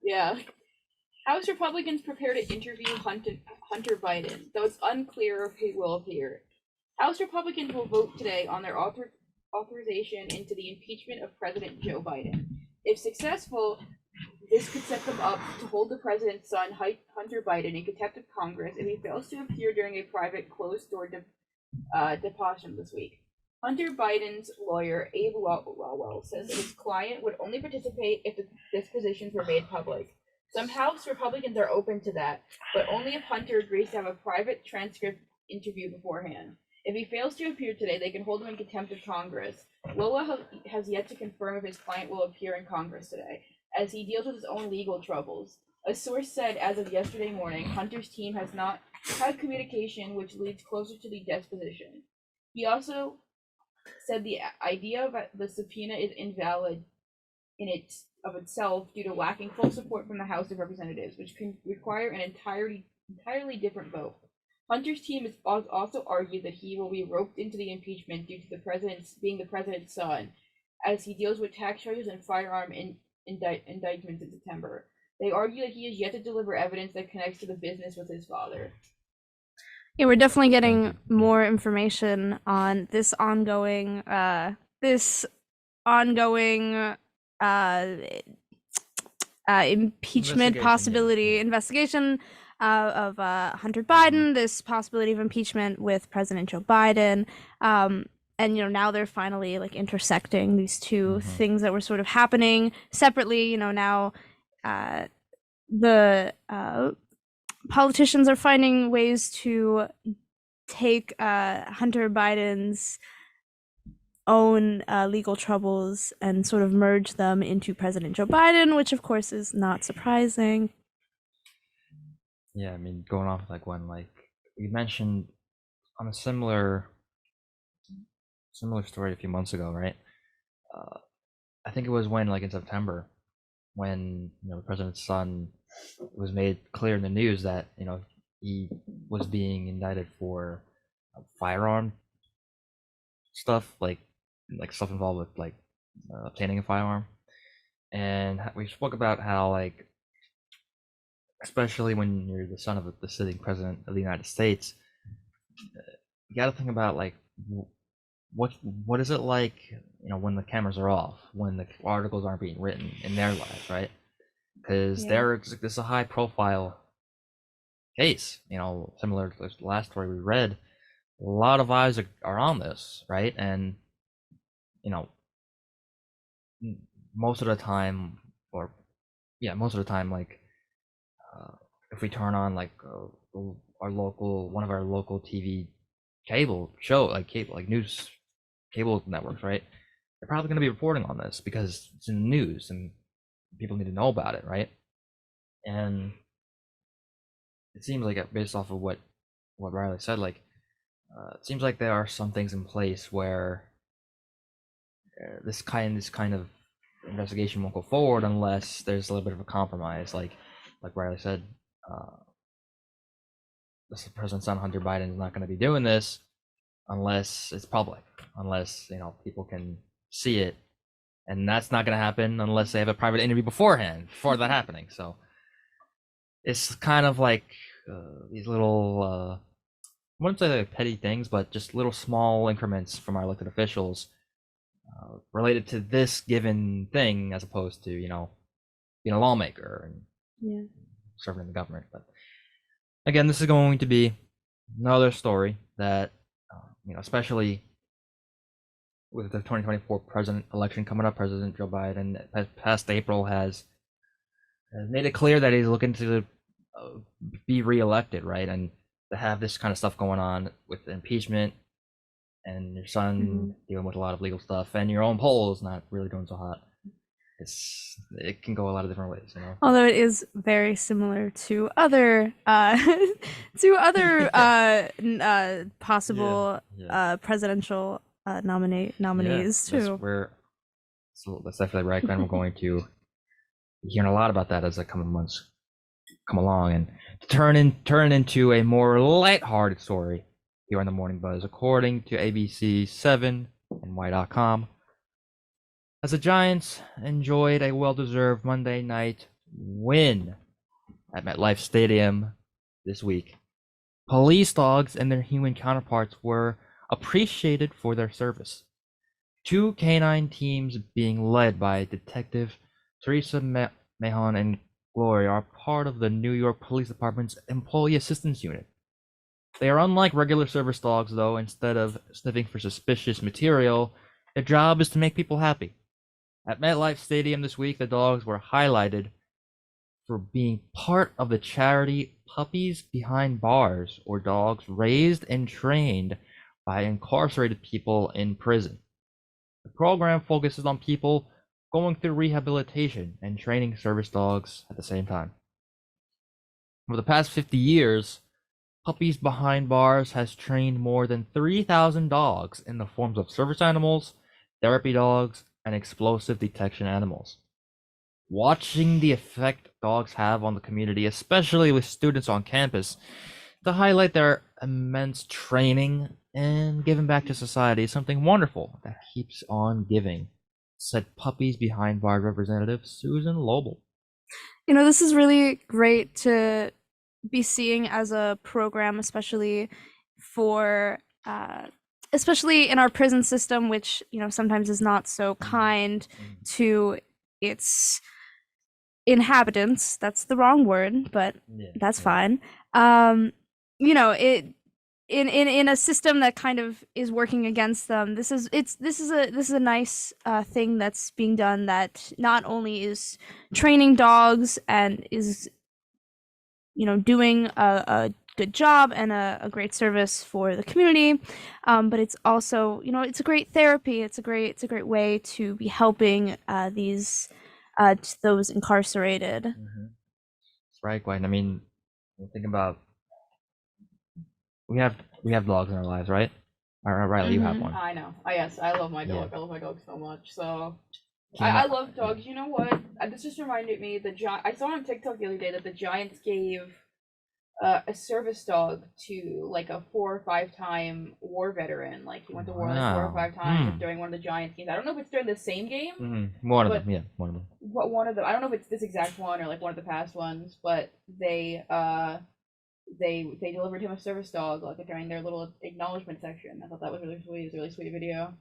Yeah. House Republicans prepare to interview Hunter Biden, though it's unclear if he will appear. House Republicans will vote today on their authorization into the impeachment of President Joe Biden. If successful, this could set them up to hold the president's son, Hunter Biden, in contempt of Congress if he fails to appear during a private closed-door deposition this week. Hunter Biden's lawyer, Abe Lawwell, says that his client would only participate if the dispositions were made public. Some House Republicans are open to that, but only if Hunter agrees to have a private transcript interview beforehand. If he fails to appear today, they can hold him in contempt of Congress. Lawwell has yet to confirm if his client will appear in Congress today, as he deals with his own legal troubles. A source said as of yesterday morning, Hunter's team has not had communication which leads closer to the disposition. He also said the idea of the subpoena is invalid of itself due to lacking full support from the House of Representatives, which can require an entirely different vote. Hunter's team has also argued that he will be roped into the impeachment due to the president's being the president's son, as he deals with tax charges and firearm indictments in September. They argue that he is yet to deliver evidence that connects to the business with his father. Yeah, we're definitely getting more information on this ongoing impeachment possibility investigation of Hunter Biden, this possibility of impeachment with President Joe Biden. And now they're finally like intersecting these two things that were sort of happening separately. Now the politicians are finding ways to take Hunter Biden's own legal troubles and sort of merge them into President Joe Biden, which of course is not surprising. Yeah, I mean, going off like when we mentioned on a similar story a few months ago, right? I think it was when in September when the president's son was made clear in the news that he was being indicted for firearm stuff, like stuff involved with obtaining a firearm. And we spoke about how especially when you're the son of the sitting president of the United States, you got to think about what is it like when the cameras are off, when the articles aren't being written in their lives, right? Because this is a high profile case, similar to the last story we read. A lot of eyes are on this, right? And most of the time if we turn on one of our local TV cable show, news cable networks, right? They're probably going to be reporting on this because it's in the news and people need to know about it, right? And it seems like, based off of what Riley said, it seems like there are some things in place where this kind of investigation won't go forward unless there's a little bit of a compromise. Like Riley said, the president's son Hunter Biden is not going to be doing this unless it's public, unless people can see it, and that's not going to happen unless they have a private interview before that happening. So it's kind of these little I wouldn't say petty things, but just little small increments from our elected officials related to this given thing, as opposed to being a lawmaker and serving in the government. But again, this is going to be another story that especially with the 2024 president election coming up, President Joe Biden past April has made it clear that he's looking to be reelected, right? And to have this kind of stuff going on with impeachment and your son dealing with a lot of legal stuff and your own poll is not really doing so hot. It can go a lot of different ways, Although it is very similar to other possible presidential nominees too. That's definitely right, and we're going to be hearing a lot about that as the coming months come along, and turn into a more lighthearted story here on the Morning Buzz, according to ABC7 and Y.com. As the Giants enjoyed a well-deserved Monday night win at MetLife Stadium this week. Police dogs and their human counterparts were appreciated for their service. Two canine teams being led by Detective Teresa Mahon and Gloria are part of the New York Police Department's Employee Assistance Unit. They are unlike regular service dogs, though. Instead of sniffing for suspicious material, their job is to make people happy. At MetLife Stadium this week, the dogs were highlighted for being part of the charity Puppies Behind Bars, or dogs raised and trained by incarcerated people in prison. The program focuses on people going through rehabilitation and training service dogs at the same time. Over the past 50 years, Puppies Behind Bars has trained more than 3,000 dogs in the forms of service animals, therapy dogs, and explosive detection animals. Watching the effect dogs have on the community, especially with students on campus, to highlight their immense training and giving back to society is something wonderful that keeps on giving, said Puppies Behind Bars representative Susan Lobel. This is really great to be seeing as a program, especially for especially in our prison system, which sometimes is not so kind to its inhabitants. That's the wrong word, but that's fine. It in a system that kind of is working against them. This is a nice thing that's being done, that not only is training dogs and is doing a good job and a great service for the community, but it's also it's a great therapy. It's a great way to be helping those incarcerated. That's right, Gwen. I mean, think about, we have dogs in our lives, right? Riley, you have one. I know. Yes, I love my dog. I love my dog so much. So I love dogs. You know what? This just reminded me, I saw on TikTok the other day that the Giants gave a service dog to like a 4 or 5 time war veteran. Like he went to war like 4 or 5 times during one of the Giants games. I don't know if it's during the same game. One of them. One of them. I don't know if it's this exact one or like one of the past ones, but they delivered him a service dog like during their little acknowledgement section. I thought that was really sweet. It was a really sweet video.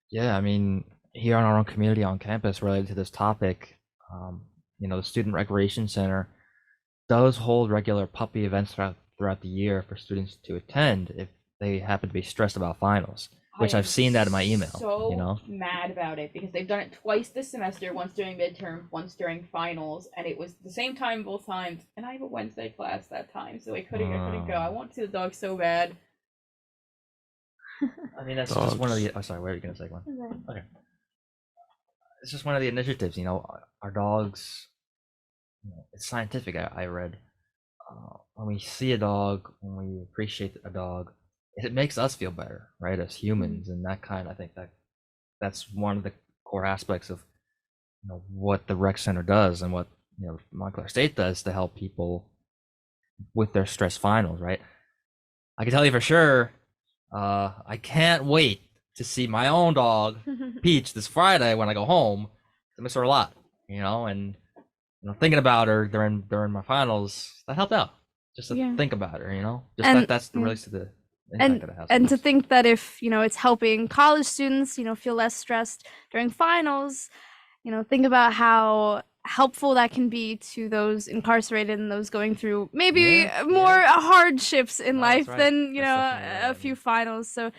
Yeah, I mean, here on our own community on campus related to this topic, the Student Recreation Center does hold regular puppy events throughout the year for students to attend if they happen to be stressed about finals, which I've seen that in my email. So mad about it because they've done it twice this semester, once during midterm, once during finals, and it was the same time both times. And I have a Wednesday class that time, so I couldn't go. I want to see the dog so bad. I mean, that's just one of the. Oh, sorry, where are you gonna say one? Okay. It's just one of the initiatives. Our dogs. It's scientific. I read. When we see a dog, when we appreciate a dog, it makes us feel better, right, as humans. And I think that's one of the core aspects of what the rec center does and what Montclair State does to help people with their stress finals, right? I can tell you for sure, I can't wait to see my own dog Peach this Friday when I go home. I miss her a lot, and thinking about her during my finals, that helped out. Just to think about her, that's the release of the impact that it has. And to think that if it's helping college students feel less stressed during finals, think about how helpful that can be to those incarcerated and those going through maybe more hardships in life than a few finals. So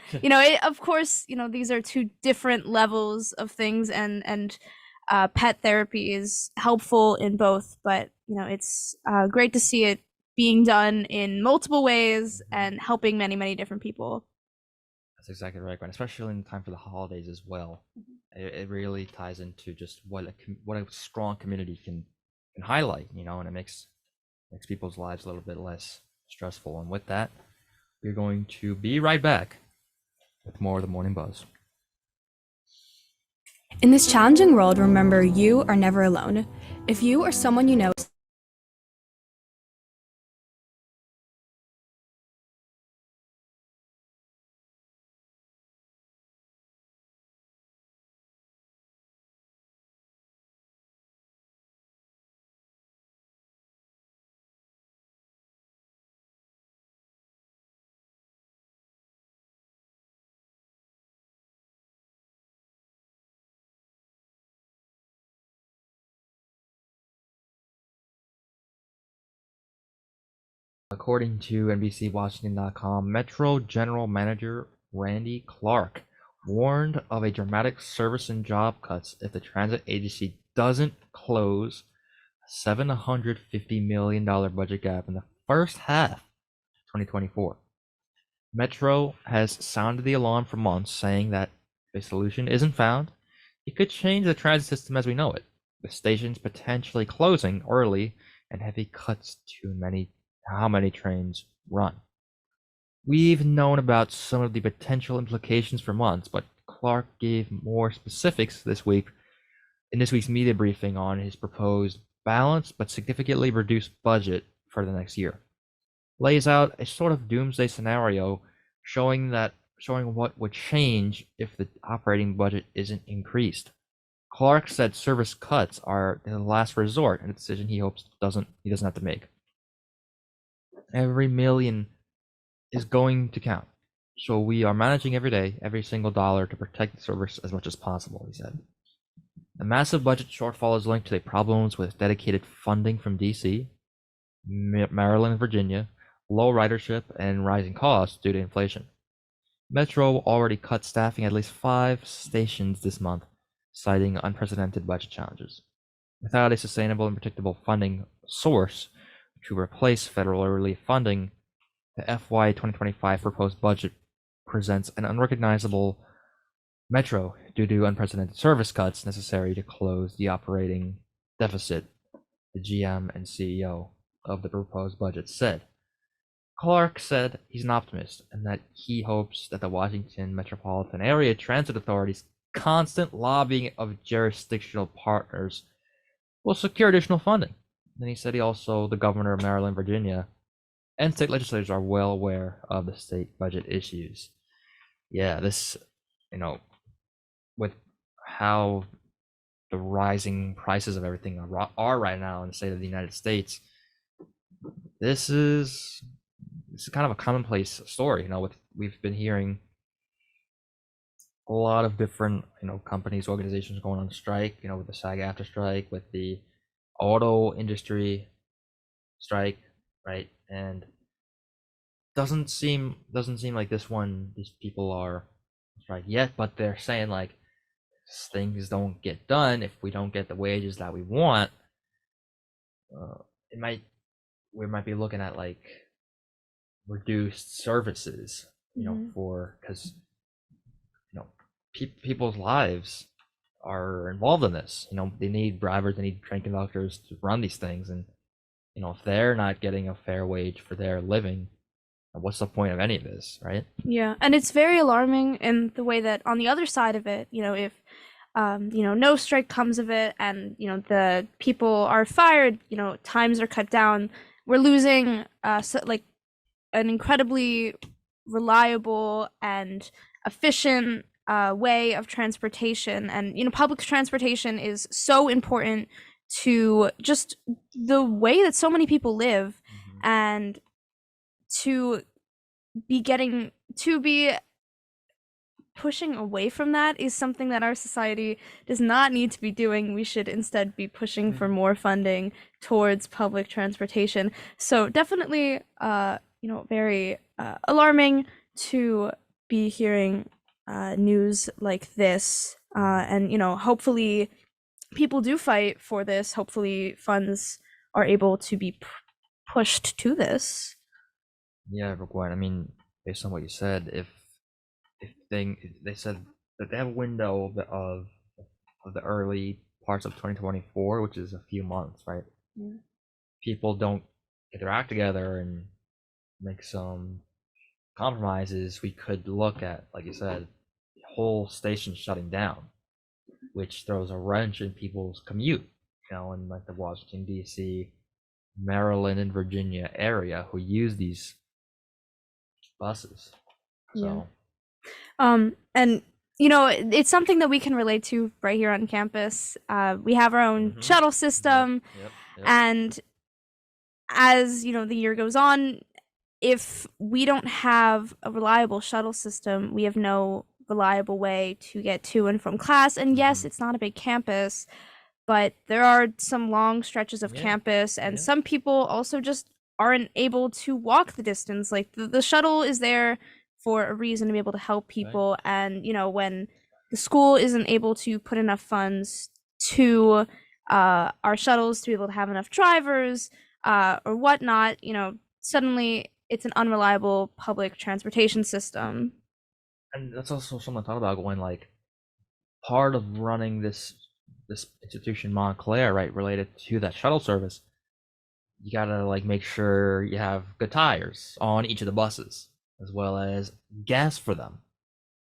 of course these are two different levels of things, and pet therapy is helpful in both, but it's great to see it being done in multiple ways and helping many different people. That's exactly right, Gwen. Especially in time for the holidays as well. It really ties into just what a strong community can highlight, and it makes people's lives a little bit less stressful. And with that, we're going to be right back with more of the Morning Buzz. In this challenging world, remember, you are never alone. If you or someone you know According to NBCWashington.com, Metro General Manager Randy Clark warned of a dramatic service and job cuts if the transit agency doesn't close a $750 million budget gap in the first half of 2024. Metro has sounded the alarm for months, saying that if a solution isn't found, it could change the transit system as we know it, with stations potentially closing early and heavy cuts to how many trains run. We've known about some of the potential implications for months, but Clark gave more specifics this week in this week's media briefing on his proposed balanced but significantly reduced budget for the next year. Lays out a sort of doomsday scenario showing what would change if the operating budget isn't increased. Clark said service cuts are the last resort and a decision he hopes he doesn't have to make. Every million is going to count. So we are managing every day, every single dollar to protect the service as much as possible, he said. The massive budget shortfall is linked to the problems with dedicated funding from DC, Maryland, and Virginia, low ridership, and rising costs due to inflation. Metro already cut staffing at least 5 stations this month, citing unprecedented budget challenges. Without a sustainable and predictable funding source to replace federal relief funding, the FY 2025 proposed budget presents an unrecognizable Metro due to unprecedented service cuts necessary to close the operating deficit, the GM and CEO of the proposed budget said. Clark said he's an optimist and that he hopes that the Washington metropolitan area transit authority's constant lobbying of jurisdictional partners will secure additional funding. And he said the governor of Maryland, Virginia, and state legislators are well aware of the state budget issues. Yeah, this, with how the rising prices of everything are right now in the state of the United States, this is kind of a commonplace story. We've been hearing a lot of different, companies, organizations going on strike, with the SAG-AFTRA strike, with the auto industry strike, right? And doesn't seem like these people are strike yet, but they're saying like things don't get done if we don't get the wages that we want. We might be looking at like reduced services, because people's lives are involved in this. They need drivers, they need train conductors to run these things, and if they're not getting a fair wage for their living, what's the point of any of this, right? Yeah, and it's very alarming in the way that on the other side of it, if no strike comes of it, and the people are fired, times are cut down, we're losing an incredibly reliable and efficient way of transportation. And public transportation is so important to just the way that so many people live, and to be pushing away from that is something that our society does not need to be doing. We should instead be pushing for more funding towards public transportation. So definitely very alarming to be hearing news like this, and hopefully people do fight for this. Hopefully funds are able to be pushed to this. Yeah, Gwen, I mean, based on what you said, if they said that they have a window of the early parts of 2024, which is a few months, right? Yeah. People don't get their act together and make some compromises, we could look at, like you said, the whole station shutting down, which throws a wrench in people's commute, in like the Washington, D.C., Maryland, and Virginia area who use these buses. So and it's something that we can relate to right here on campus. We have our own shuttle system. Yep. And as the year goes on, if we don't have a reliable shuttle system, we have no reliable way to get to and from class. And yes, it's not a big campus, but there are some long stretches of campus, and some people also just aren't able to walk the distance. Like the shuttle is there for a reason to be able to help people, and when the school isn't able to put enough funds to our shuttles to be able to have enough drivers or whatnot, suddenly it's an unreliable public transportation system. And that's also something I thought about going like part of running this institution Montclair, right, related to that shuttle service. You gotta like make sure you have good tires on each of the buses, as well as gas for them,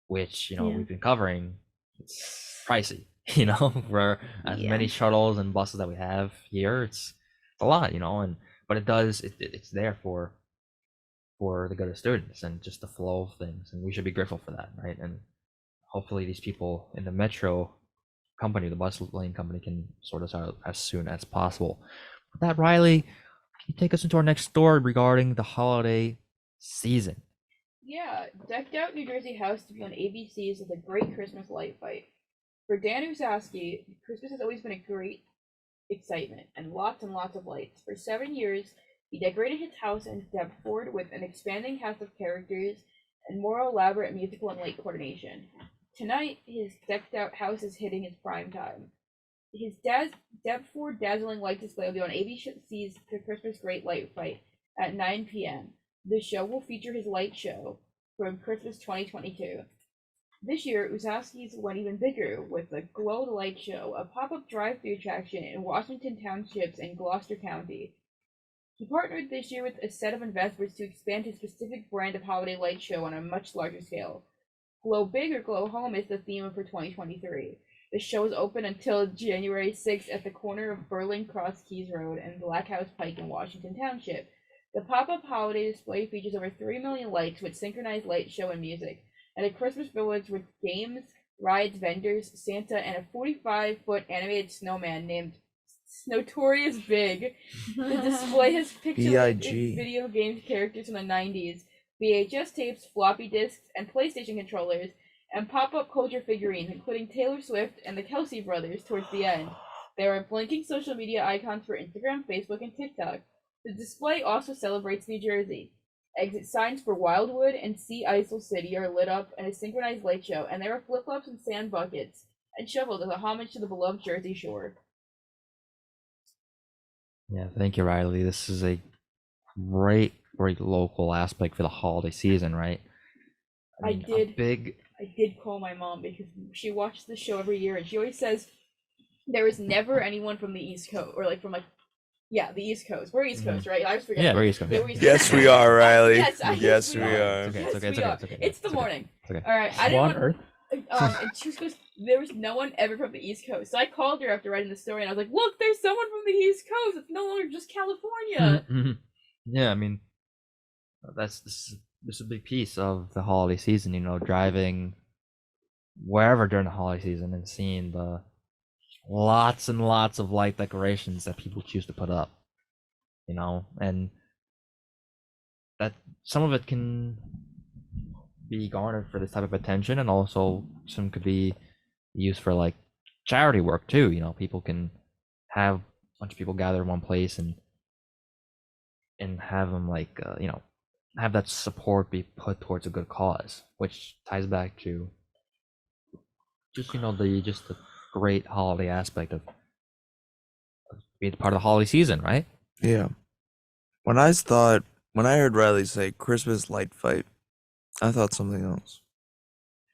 which Yeah. we've been covering. It's pricey, for as Yeah. many shuttles and buses that we have here. It's a lot, but it's there for the good of students and just the flow of things, and we should be grateful for that, right? And hopefully these people in the metro company, the bus lane company, can sort us out as soon as possible. With that, Riley, can you take us into our next story regarding the holiday season? Yeah, decked out New Jersey house to be on ABC's with a great Christmas light fight. For Dan Usowski, Christmas has always been a great excitement and lots of lights. For 7 years, he decorated his house in Deptford with an expanding cast of characters and more elaborate musical and light coordination. Tonight, his decked out house is hitting its prime time. His Deptford dazzling light display will be on ABC's The Christmas Great Light Fight at 9 p.m. The show will feature his light show from Christmas 2022. This year, Usowski's went even bigger with the Glow the Light Show, a pop-up drive-thru attraction in Washington Townships in Gloucester County. He partnered this year with a set of investors to expand his specific brand of holiday light show on a much larger scale. Glow Big or Glow Home is the theme for 2023. The show is open until January 6th at the corner of Burling Cross Keys Road and Black House Pike in Washington Township. The pop-up holiday display features over 3 million lights with synchronized light show and music, and a Christmas village with games, rides, vendors, Santa, and a 45-foot animated snowman named Notorious Big. The display has pixelated video game characters from the 90s, VHS tapes, floppy disks, and PlayStation controllers, and pop-up culture figurines, including Taylor Swift and the Kelsey brothers towards the end. There are blinking social media icons for Instagram, Facebook, and TikTok. The display also celebrates New Jersey. Exit signs for Wildwood and Sea Isle City are lit up in a synchronized light show, and there are flip-flops and sand buckets and shovels as a homage to the beloved Jersey Shore. Yeah, thank you, Riley. This is a great local aspect for the holiday season, right? I did call my mom because she watches the show every year, and she always says there is never anyone from the East Coast, or like from the East Coast. We're East Coast, right? I always forget. Yeah, we're East Coast. Yeah, we're East Yes, Coast. we are, Riley. Yes, we are. It's okay. It's the morning. It's okay. All right, I didn't want. Earth. And she goes, there was no one ever from the East Coast. So I called her after writing the story, and I was like, look, there's someone from the East Coast. It's no longer just California. Yeah, I mean, this is a big piece of the holiday season. Driving wherever during the holiday season and seeing the lots and lots of light decorations that people choose to put up. And that some of it can be garnered for this type of attention, and also some could be used for like charity work too. People can have a bunch of people gather in one place and have them like have that support be put towards a good cause, which ties back to just the great holiday aspect of being part of the holiday season, right? Yeah. When I heard Riley say Christmas light fight, I thought something else.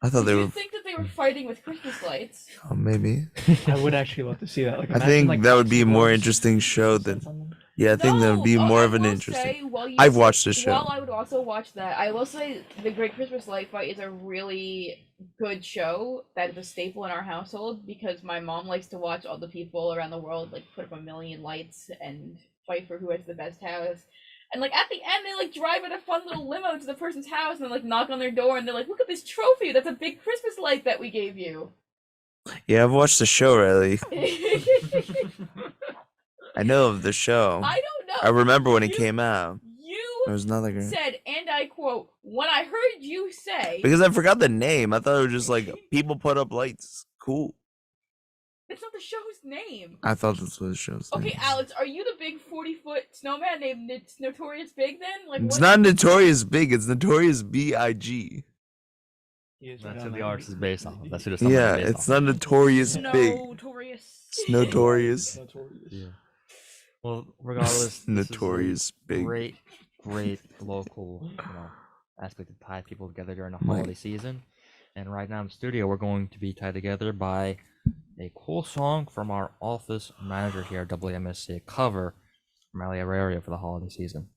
I thought Did you think that they were fighting with Christmas lights? Maybe. I would actually love to see that. I think that would be a more interesting show than. Yeah, I think that would be more of an interesting. I've watched the show. Well, I would also watch that. I will say the Great Christmas Light Fight is a really good show that is a staple in our household because my mom likes to watch all the people around the world like put up a million lights and fight for who has the best house. And like at the end, they like drive in a fun little limo to the person's house and like knock on their door and they're like, "Look at this trophy! That's a big Christmas light that we gave you." Yeah, I've watched the show, Riley. I know of the show. I don't know. I remember when it came out. You It was not that great. said, and I quote, "When I heard you say," Because I forgot the name. I thought it was just like people put up lights. Cool. It's not the show's name. I thought this was the show's name. Okay, Alex, are you the big 40-foot snowman named Notorious Big then? Like It's what? not Notorious Big. It's Notorious B.I.G. He is That's right who on the that artist is movie. based off of. That's who the song Yeah, is based it's off not Notorious Big. Notorious. It's Notorious. Notorious. Yeah. Well, regardless, this Notorious is a Big. great local, aspect to tie people together during the Right. holiday season. And right now in the studio, we're going to be tied together by a cool song from our office manager here at WMSC, a cover from Ali Araria for the holiday season.